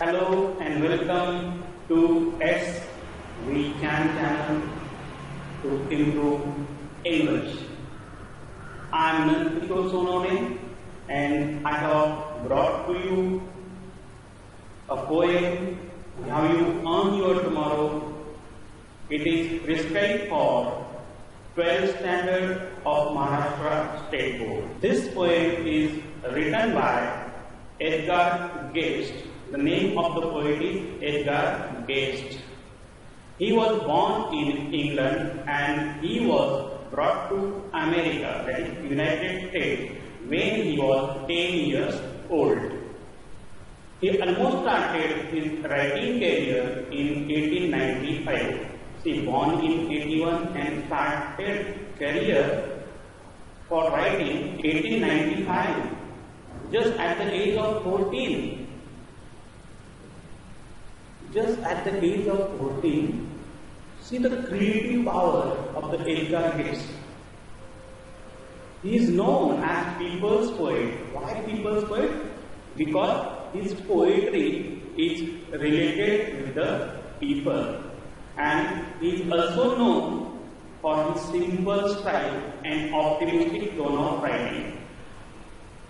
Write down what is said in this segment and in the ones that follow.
Hello and welcome to S We Can channel to improve English. I am Nantkishore Sonone and I have brought to you a poem, How You Earn Your Tomorrow. It is prescribed for 12th standard of Maharashtra State Board. This poem is written by Edgar Guest. The name of the poet is Edgar Guest. He was born in England and he was brought to America, that is United States, when he was 10 years old. He almost started his writing career in 1895. He born in 81 and started career for writing 1895, just at the age of 14. Just at the age of 14, see the creative power of the Edgar Guest. He is known as people's poet. Why people's poet? Because his poetry is related with the people. And he is also known for his simple style and optimistic tone of writing.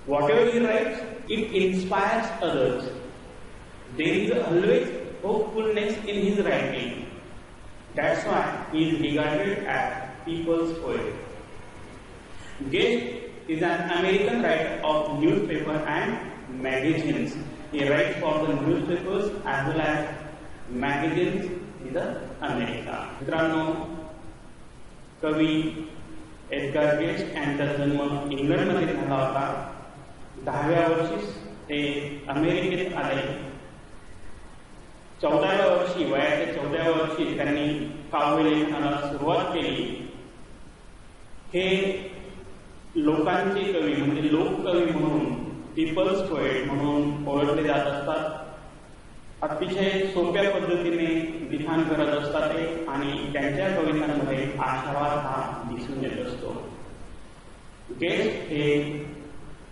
Whatever he writes, it inspires others. There is always hopefulness in his writing. That's why he is regarded as people's poet. Guest is an American writer of newspaper and magazines. He writes for the newspapers as well as magazines in the America. मित्रांनो, कवी Edgar guest यांचा जन्म इंग्लंडमध्ये झाला होता. 10व्या वर्षीच ते अमेरिकेत आले. 14व्या वर्षी, वयाच्या 14व्या वर्षी त्यांनी काव्यलेखनाला सुरुवात केली. हे लोकांचे कवी म्हणजे लोककवी म्हणून, पीपल्स पोएट म्हणून ओळखले जात असतात. अतिशय सोप्या पद्धतीने लिखाण करत असतात ते आणि त्यांच्या कवितांमध्ये आशावाद हा दिसून येत असतो. गेस्ट हे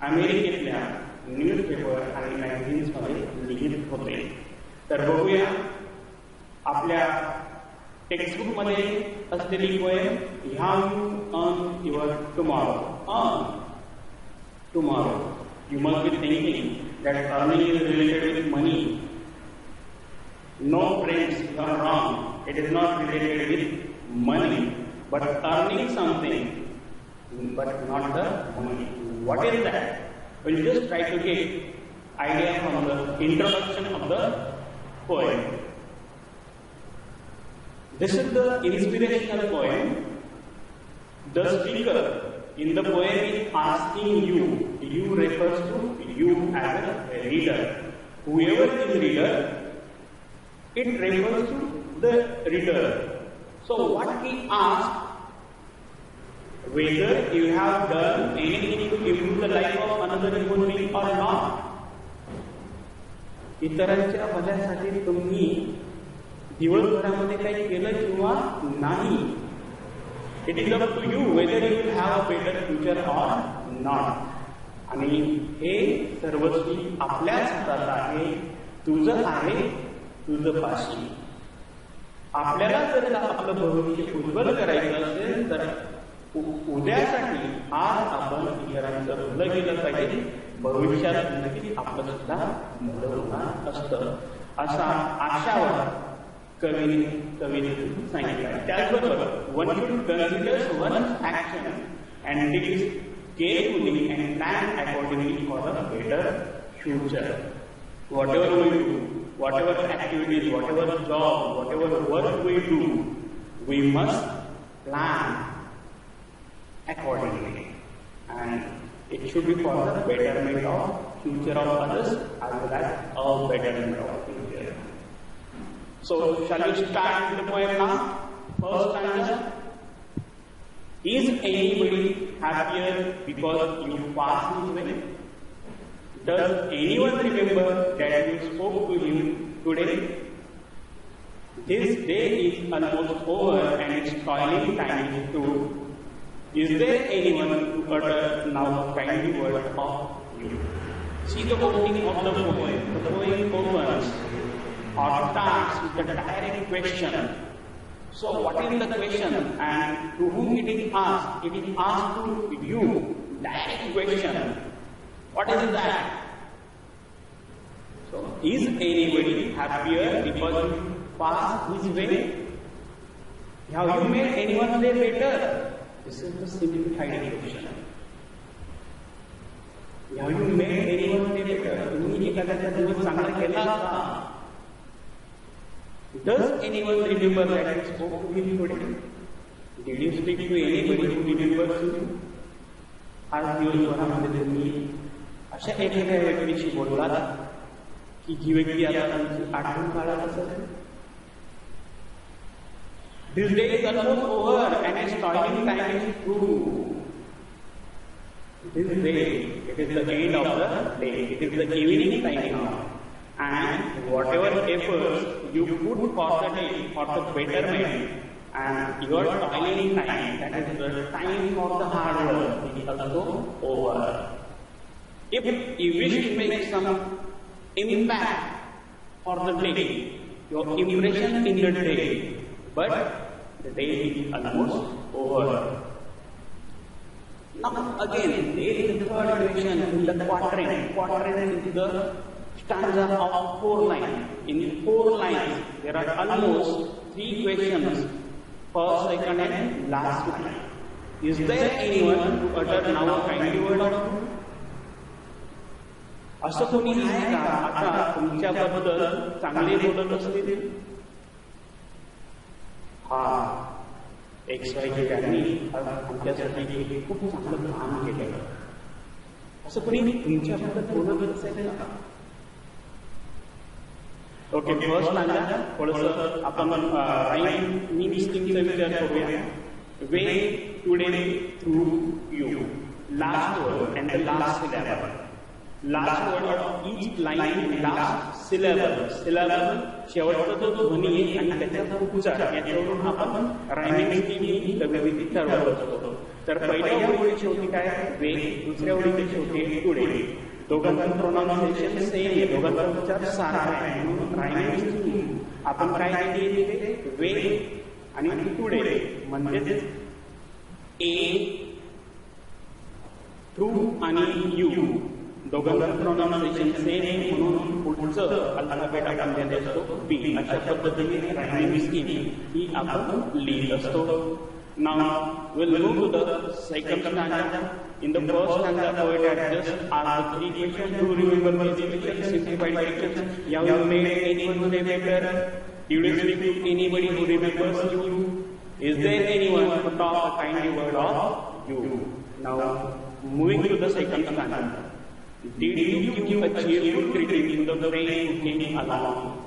अमेरिकेतल्या न्यूजपेपर आणि मॅगझिन्समध्ये लिहित होते. तर बघूया आपल्या टेक्स्टबुकमध्ये असलेली poem, how you earn your tomorrow. Earn tomorrow. You must be thinking that earning is related with money. No, friends, you are wrong. It is not related with money, but earning something, but not the money. What is that? We'll just try to get idea from the introduction of the poem. This is the inspirational poem. The speaker in the poem is asking you. You refers to you as a reader. Whoever is reader, it refers to the reader. So what he asks, whether you have done anything to improve the life of another human being or not. इतरांच्या भल्यासाठी तुम्ही दिवसभरामध्ये काही केलं किंवा नाही. It is up to you whether you will have a better future or not. आणि हे सर्वस्वी आपल्याच हातात आहे. तुझं आहे, तुझं पाशी. आपल्याला जर आपलं भविष्य उज्ज्वल करायचं असेल तर उद्यासाठी आज आपण इतरांचं भलं केलं पाहिजे. भविष्यात नक्कीच आपलं सुद्धा भलं होणार असतं, असा आशावाद कवीने सांगितलं. त्याचबरोबर one should consider one's action and take it carefully and plan accordingly for a better future. Whatever we do, whatever activities, whatever job, whatever work we do, we must plan accordingly. And it should be for the betterment of future of others as well as our betterment of future. So, shall we start with the poem now? First stanza. Is anybody happier because you pass his way? Does anyone remember that you spoke to him today? This day is almost over and its toiling time is through. Is there anyone to utter now a kindly word of you? See the opening of the poem. The poem opens or starts with a direct question. So what is the question and to whom it is asked? It is asked to you, direct question. What is that? So is anybody happier because you pass this way? Have you made anyone's day better? This is the simplified question. Have you made anyone's day better? तुम्ही एखाद्याचा दिवस चांगला केला का? Does anyone remember that you spoke to him today? Did you speak to anybody who remembers you? आज दिवसभरामध्ये तुम्ही अशा एखाद्या व्यक्तीशी बोललात की जी व्यक्ती आता तुमची आठवण काढत असेल? This day is almost over and its toiling time is through. This day, it is the end of the day. It is the evening time now. And whatever efforts you put for the day, for the betterment, and your toiling time, that is the time for the hard work, is also over. If you wish to make some impact for the day, your impression in the day, but the day is almost over. Now again, there is the third question in the quatrain. Quatrain is the stanza of 4 lines. In 4 lines, there are almost 3 questions, first, second and last line. Is there anyone who utter now a kindly word of truth? असं कोणी आहे का आता तुमच्याबद्दल चांगले बोलत असतील? हा XYZ त्यांनी आमच्यासाठी खूप चांगलं काम केलं, असं कोणी तुमच्याबद्दल बोलत असेल का? ओके, फर्स्ट लाईनला थोडंसं आपण राईम मीनिंग स्कीमचा विचार करूया. Way today through you, last word and the last syllable. Last word of each line and last syllable. Syllable शेवटचा जो ध्वनी आहे आणि त्याचा उच्चार याच्यावरून आपण रायमिंग स्कीम ही कवितेची ठरवत असतो. तर पहिल्या ओळीच्या शेवटी काय वे, दुसऱ्या ओळीच्या शेवटी टुडे. दोघांचं प्रोनाउन्सिएशन सेम आहे, दोघांचा उच्चार सारखा आहे. म्हणून रायमिंग स्कीम आपण काय केली ते वे आणि टुडे म्हणजेच ए, थ्रू आणि यू दोघांचं प्रोनाउन्सिएशन सेम म्हणून पुढचं अल्फाबेट आपण देत असतो बी. अशा पद्धतीने रायमिंग स्कीम ही आपण लिहित असतो. Now we'll move to the second stanza. In the first stanza, poet had just asked 3 questions. Do you remember these questions? Simplified questions. Have you made anyone day better? Did you speak to anybody who remembers you? Is there anyone who talk a kindly word of you? Now moving to the second stanza. Did you give a cheerful greeting to the friend who came along,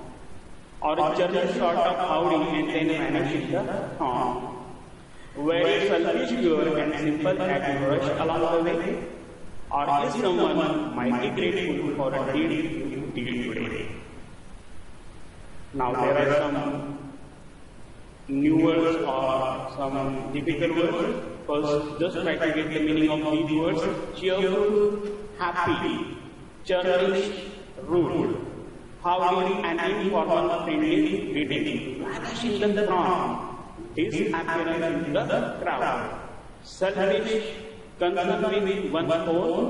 or just a sort of howdy and then vanish in the throng? Were you selfish, pure and simple as you rushed along the way, or is someone mighty grateful for a deed you did today? Now there are some new words or some difficult words. First, just try to get the meaning of these words. Cheerful, happy, churlish, rude, howdy, and informal friendly greeting. Vanish in the throng, disappearance in the crowd. Selfish, concerned with one's own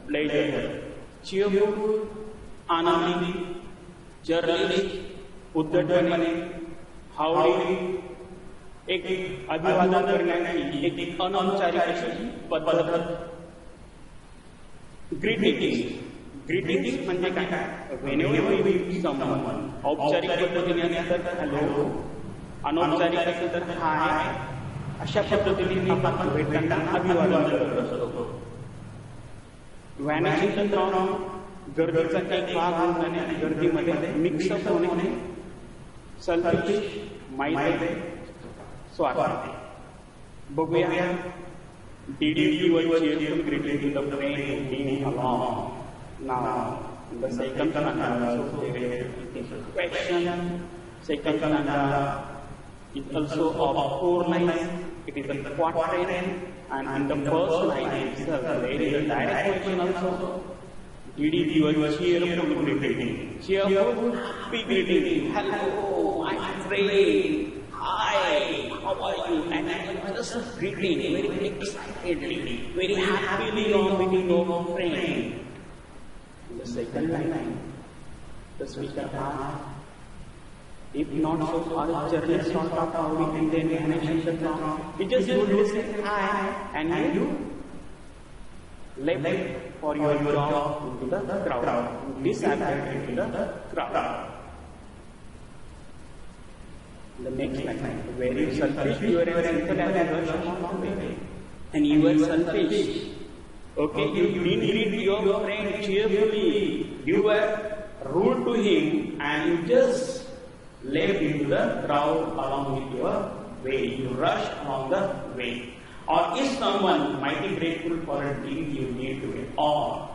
pleasure. Cheerful, Anandi, churlish, उद्धटपणे, howdy, एक अभिवादन करण्याची एक अनौपचारिक अशी पद्धत. Greetings म्हणजे काय? whenever we meet someone, औपचारिक पद्धतीने असतात हॅलो, अनौपचारिक असेल तर हाय, अशा पद्धतीने आपण भेटताना अभिवादन करत असतो. व्हॅनिशिंग द थ्रॉंग, गर्दीचा एक भाग होऊन जाणे, गर्दीमध्ये मिक्सअप होणे. सेल्फिश, माहिती, स्वार्थ. बघूया. Did you give a cheerful greeting to the friend who came along? Now, the second stanza also there is a question. Second stanza is also of 4 lines. It is a quatrain, and in the first line itself there is a direct question also. Did he give a cheerful greeting? Cheerful, happy greeting. Hello, my friend. Hi, how are you? And just greeting, very excitedly, very happily on meeting your friend. The second line, the speaker asked, if not so, our journey sort of how we can then manage the ground. We just would say hi, and you left for your job into the crowd. Disappeared into the crowd. The next line, very selfish, you are selfish, and you were selfish. Okay, you didn't greet your friend cheerfully. You were rude to him, and you just left into the crowd along with your way. You rushed along the way. Or is someone mighty grateful for a deed you did today? Or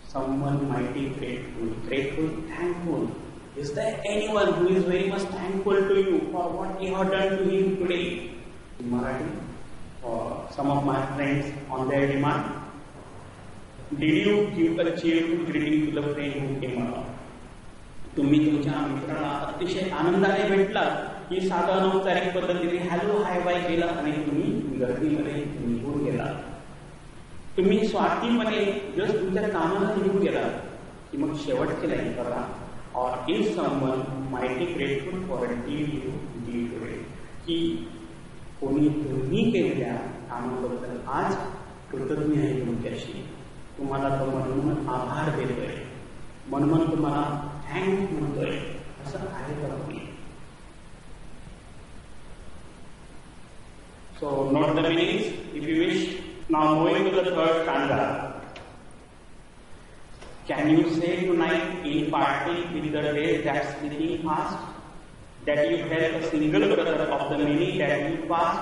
someone mighty grateful, thankful. Is there anyone who is very much thankful to you for what you have done to him today? In Marathi, or some of my friends on their demand, did you give a cheerful greeting to the friend who came along? तुम्ही तुमच्या मित्राला अतिशय आनंदाने भेटला की साधा अनौपचारिक पद्धतीने हॅलो हाय बाय केला आणि तुम्ही गर्दीमध्ये निघून गेला. तुम्ही स्वार्थीपणे जस्ट तुमच्या कामाला निघून गेला की मग शेवटचे लाईन करा. और is someone mighty grateful for a did you deed today, की कोणी तुम्ही केलेल्या कामाबद्दल आज कृतज्ञ आहे तुमच्याशी, तुम्हाला तो म्हणून आभार देतोय, म्हणून तुम्हाला थँक म्हणतोय, असं आहे का तुम्ही? So note the meanings if you wish. Now moving to the third stanza. Can you say tonight in parting with the days that slipping past, that you held a single brother of the many that you passed,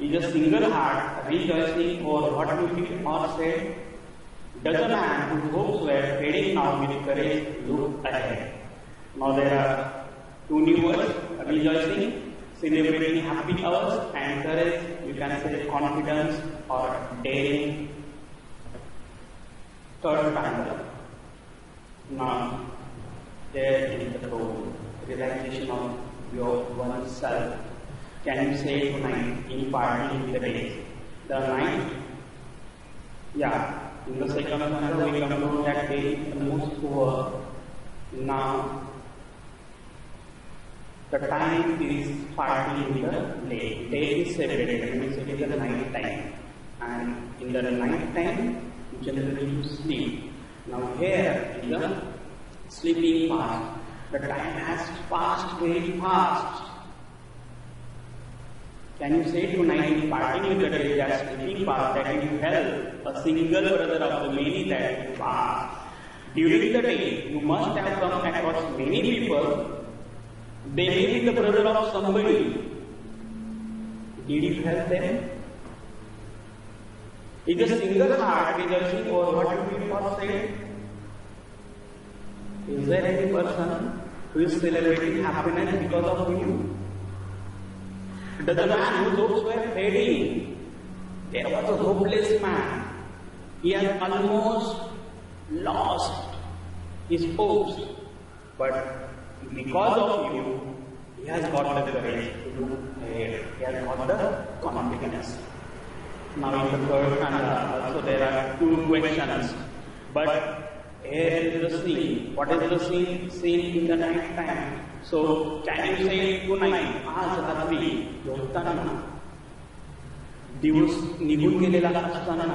is a single heart rejoicing over what you did or said? Does a man whose hopes were fading now with courage look ahead? Now there are two new words, rejoicing, celebrating happy hours, and courage, you can say confidence or daring. Third stanza. Now, there is the realization of your oneself. Can you say tonight in parting with the days? The night, yeah, in the second stanza we come to that day the most poor. Now, the time is parting with the day. Day is separated, means it is the night time. And in the night time, generally you sleep. Now here is the sleeping past. The time has passed very fast. Can you say tonight in parting with the day that sleeping past, that you held a single brother of the many that you passed? During the day, you must have come across many people. They may be the brother of somebody. Did you help them? Is a single heart rejoicing over what you did or said? Is there any person who is celebrating happiness because of you? Does the man whose hopes were fading? There was a hopeless man. He has almost lost his hopes, but because of you, he has got the courage to look ahead. He has got the confidence. Now in the third stanza also there are two questions, but here is the scene. What is the scene? Scene in the night time. So can you say tonight, आज रात्री झोपताना, दिवस निघून गेलेला असताना,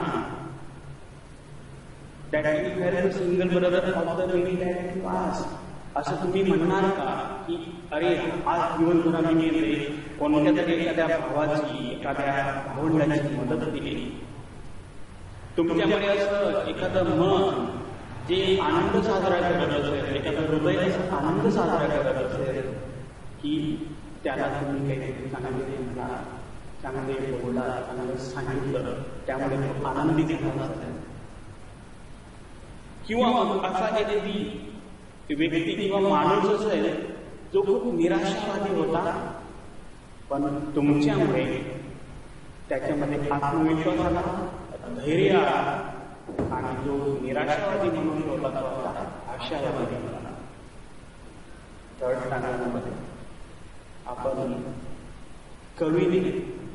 that you held a single brother of the many that you passed? असं तुम्ही म्हणणार का की अरे आज दिवसभर मी येते कोणत्या तरी एखाद्या भावाची एखाद्या भावंडाची मदत दिली? तुमच्याकडे असं एखादं मन जे आनंद साजरा करत असेल, एखादं हृदय असा आनंद साजरा करत असेल की त्याला तुम्ही काहीतरी चांगले म्हणला, चांगले बोला, चांगलं सांगितलं, त्यामुळे तो आनंदी झाला असेल. किंवा असा एखादी व्यक्ती किंवा माणूस असेल जो खूप निराशावादी होता, पण तुमच्यामुळे त्याच्यामध्ये आत्मविश्वास आला, धैर्य आला, आणि जो निराशावादी म्हणून ठेवला तो होता आशावादी म्हणून. थर्ड स्टँडर्डमध्ये आपण कवीने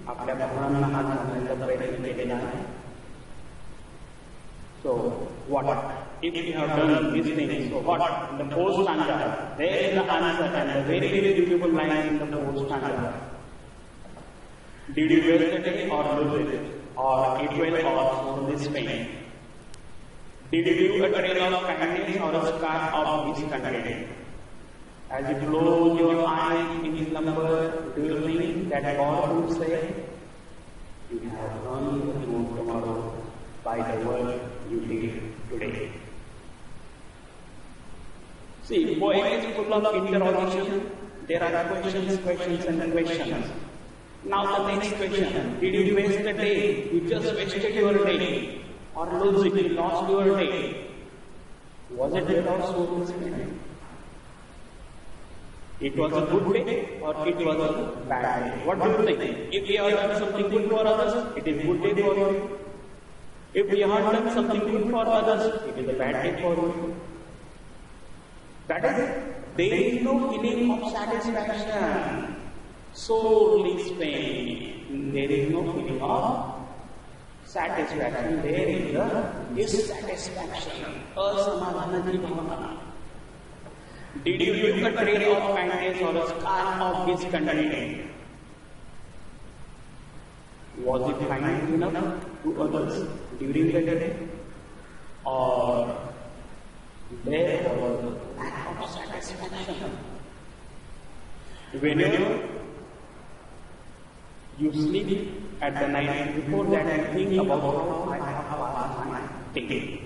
आपल्या भावनांना हात घालण्याचा प्रयत्न केलेला आहे. So what if you have done these things? So what? In the fourth stanza, there is the answer and the very very beautiful line in the fourth stanza. Did you waste the day or lose it, or eat well or sow this pain? Did you leave a trail of kindness or a scar of discontent? As you close your eyes in slumber, do you think that God will say, "You have earned the moon tomorrow by the work you did today"? See, poem is full of interrogation. There are questions, questions and questions. Now the next question: did you waste the day? You just wasted your day, or lose it? You lost your day. Was it good or so? It was a good day or it was a bad day? What do you think? If we have done something good for others, it is good day for you. If we have done something good for others, it is a bad day for you. That is, there is no feeling of satisfaction. Soul is pain. There is no feeling of satisfaction. There is a dissatisfaction. Asamadhanati bhavana. Did you leave a trail of kindness or a scar of discontent? Was it kind enough to others during the day? Or there was a lack of satisfaction? Whenever you sleep at the night, before that you think about how I have passed my day.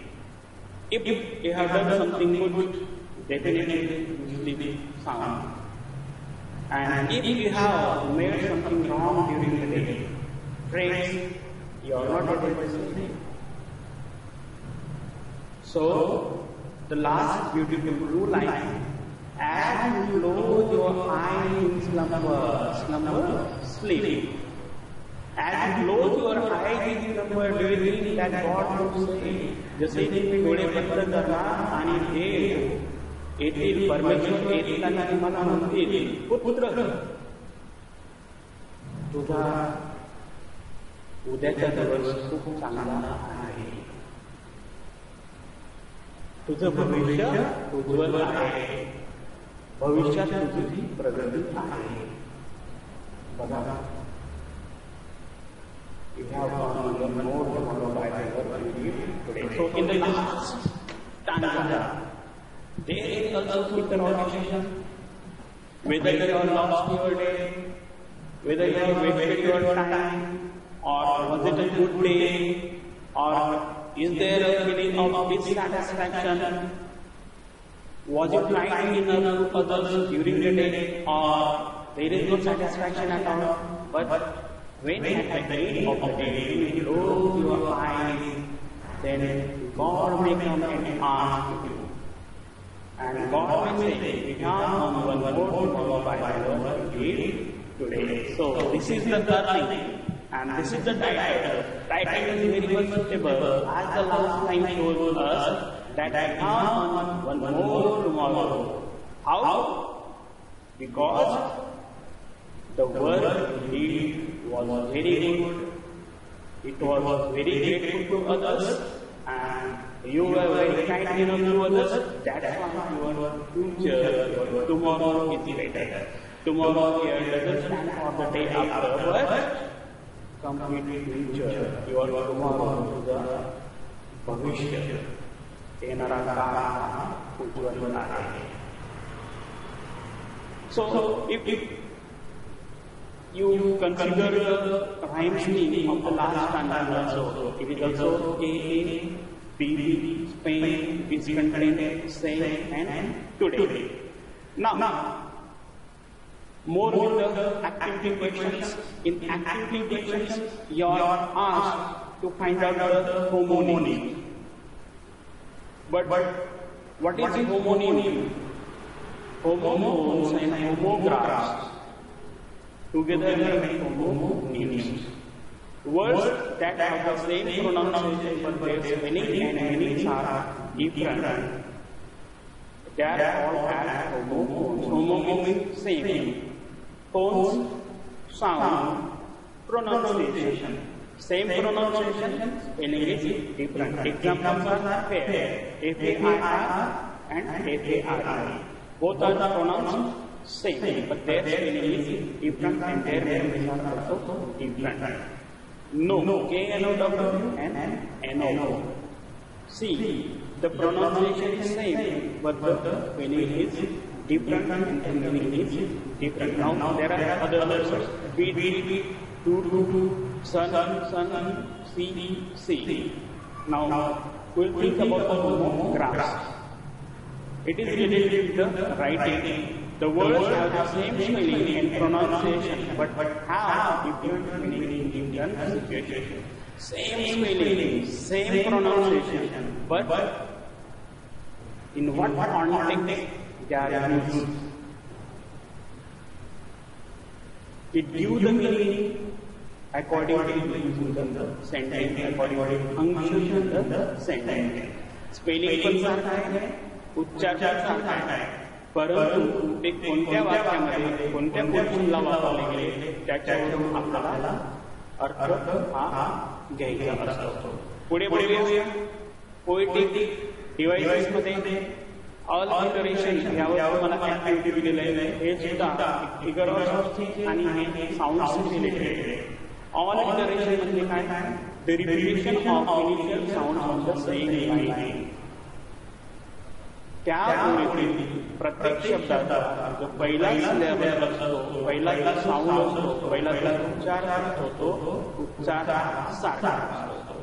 If you have done something good, definitely you sleep sound. And if you have made something wrong during the day, friends, you are not able to sleep. So, the last beautiful blue line: as you close your eyes in slumber, sleep. As you close your eyes in slumber, do you think that God will say, जसे तुम्ही डोळे बंद करणार आणि हे येथील परमेश्वर येतील आणि तुम्हाला म्हणतील, पुत्र तुझा उद्याचा दिवस खूप चांगला आहे, तुझं भविष्य उज्ज्वल आहे, भविष्यात तुझी प्रगती आहे. बघा, you have one more tomorrow by the work you did today. So in the last stanza, there is also interrogation. Whether you have lost your day, whether you have wasted your time, or was it a good day, or is there a feeling of dissatisfaction? Was you kind enough to others during the day, or there is no satisfaction at all? But when at the end of the day you close your eyes, then God may come and ask you. And God may say, "We have on one more tomorrow by the work you did today." So this is the third thing. And this is the title. Title is very much suitable, as the last time shows us that we have one more tomorrow. How? Because the work we did was very good. It was very grateful to others, and you were very kind enough to others. That's why your future, your tomorrow is better. Tomorrow here doesn't stand for the day after, but complete future. Your tomorrow is the भविष्य. येणारा काळ उज्ज्वल आहे. So if you consider the rhyme scheme of the last stanza also, it is also A, B, Spain, discontent, say, and today. Now, more with the activity questions. In activity questions, you are asked to find out the homonym. But what is homonym? Homophones and homographs together make homonyms. Words that have the same pronunciation but their spelling and meanings are different. They are called as homophones. Homo means same. Phones, sound, pronunciation. Same pronunciation, spelling is different. Examples are fair, F-A-I-R and F-A-I-I. Both are pronounced same, but their spelling is different and their meanings are also different. No, K-N-O-W and N-O. See, the pronunciation is same, but the spelling is different and the meaning is different. Now there are other words. Beat, do, sun, see. Now we'll think about the homographs. It is related to the writing. The words have the same spelling and pronunciation, but have different meaning in different situations. Same spelling, same pronunciation, but in what context they are used. It gives the meaning according to using the sentence, according to function of the sentence. Spelling पण सारखा आहे, उच्चार पण सारखा आहे, परंतु ते कोणत्या वाक्यामध्ये कोणत्या पोझिशनला वापरले गेले त्याच्यावरून आपल्याला अर्थ हा घ्यायचा असतो. पुढे बघूया पोएटिक डिव्हाइसेस मध्ये अलिटरेशन यावर मला ऍक्टिव्हिटी दिलेली आहे. हे सुद्धा फिगर ऑफ स्पीच आणि हे साऊंड्स रिलेटेड आहे. अलिटरेशन म्हणजे काय? The repetition of initial sounds on the same line. त्या ओळीतील प्रत्येक शब्दाचा जो पहिला सिलेबल असतो, पहिला जो साऊंड असतो, पहिला जो उच्चार होतो, उच्चार सारखा असतो.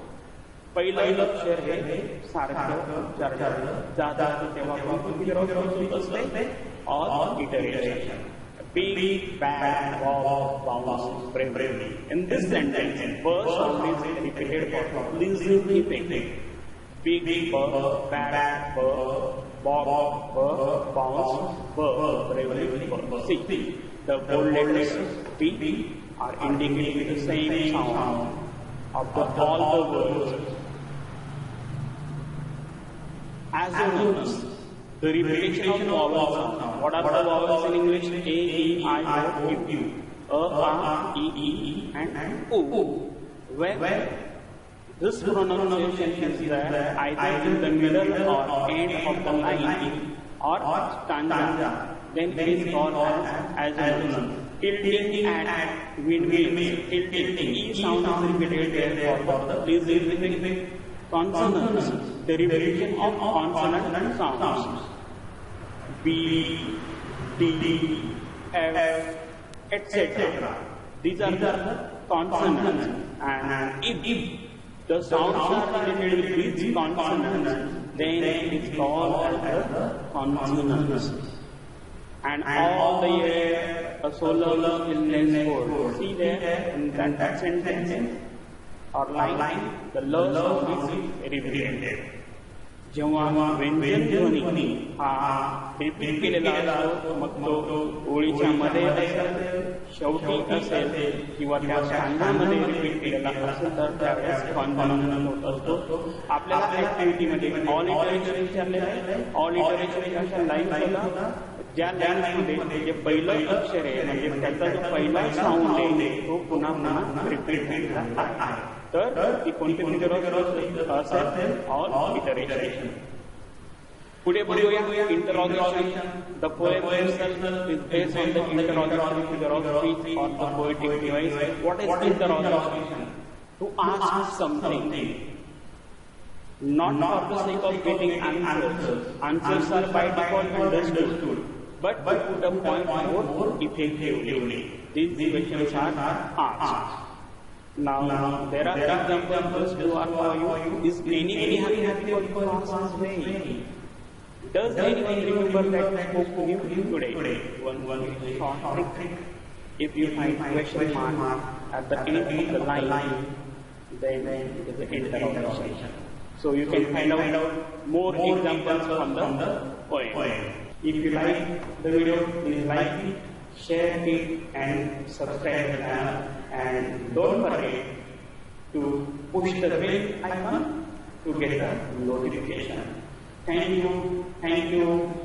पहिलं अक्षर हे सारखं उच्चार जातं तेव्हा फिगर ऑफ स्पीच असते alliteration. Big, bad, bob, bounce, bravely. In this sentence, first sound is repeated for pleasing keeping. Big, bad, bob, bounce, bravely. See, the bold letters B are indicating the same sound of all the words. As you notice, the repetition of vowel sound. What are the vowels in English? A, E, I, O, U. A, A, E, and O. Where this pronunciation is there either in the middle or end of the line or stanza, then it is called as assonance. Tilting and windmill. Tilting E sound is repeated there for the pleasing consonants. The repetition of consonant sounds. B, D, F, etc. These are the consonants, and if the sounds are related with these consonants, then it is called as the consonants. And all the year a solar illness word. See there in that sentence or line, the ल sound is repeated. जेव्हा व्यंजन ध्वनी हा repeat केलेला असतो, मग तो ओळीच्या मध्ये असेल, शेवटी असेल किंवा त्या स्टांजामध्ये रिपीट केलेला असेल तर त्यावेळेस कॉन्सोनंट होत असतो. आपल्याला ऍक्टिव्हिटीमध्ये ऑलिटरेशन विचारलेलं आहे. ऑलिटरेशन अशा लाईन बघा ज्या लाईन्समध्ये जे पहिलं अक्षर आहे म्हणजे त्याचा जो पहिला साऊंड आहे तो पुन्हा पुन्हा रिपीट केलेला आहे. तर ती कोणती फिगर असेल ऑलिटरेशन. पुढे बघूया interrogation. The poem itself is based on the interrogatory figure of speech or the poetic device. What is interrogation? To ask something, not for the sake of getting answers. Answers are by default understood, but to put a point more effectively. These questions are asked. Now there are examples to are for you. Is anybody happy for Christmas Day? Does anyone remember that spoke to him today? One short trick. If you find question mark at the end of the line, then it is the interrogation. So you can find out more examples from the poem. If you like the video, please like it, share it, and subscribe to the channel. And don't forget to push the bell icon to get the notification. Thank you.